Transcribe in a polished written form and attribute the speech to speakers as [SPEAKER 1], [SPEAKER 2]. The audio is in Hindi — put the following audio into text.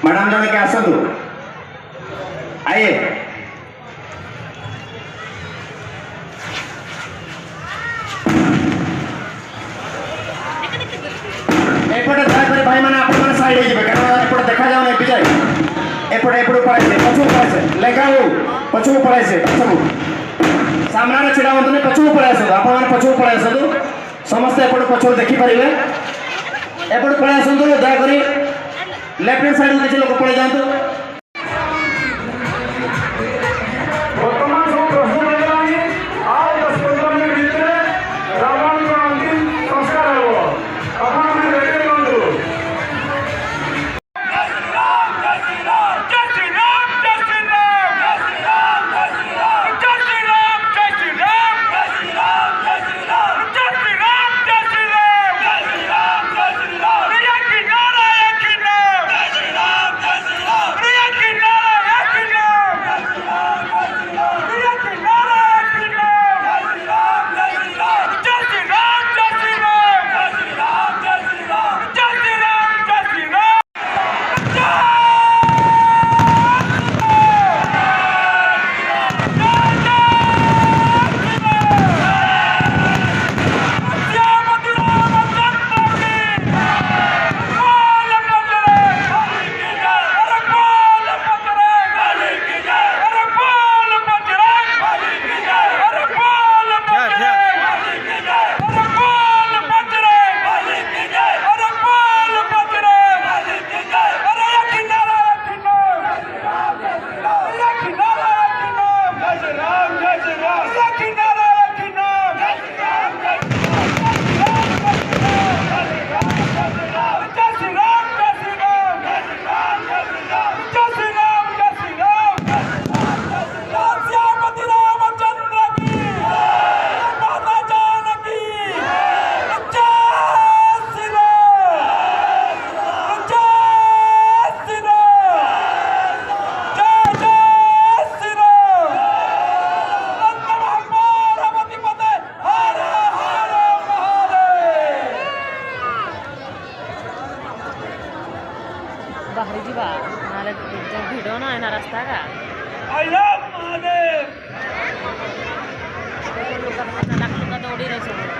[SPEAKER 1] मैडम जन के आसतु आइए एपटे दयाकोरी भाई मैंने आपण साइड हो कारण एपटे देखा जाऊ ना विजय एपटे एपटे पड़े पछू पड़े लेगा हो पछू पड़े पछू सामने छिड़ा हूँ पछू पड़े आसतु आपण पछू पड़े आसतु समस्ते एपटे पछू देखिपारे एपटे पड़े आसतु दयाकोरी लेफ्ट हैंड साइड किसी लोग पड़े जातु
[SPEAKER 2] बाहरी जीवा नाले भिड़ ना है रास्ता का
[SPEAKER 3] I love Mahadev.
[SPEAKER 2] लोग दौड़ी रहे सब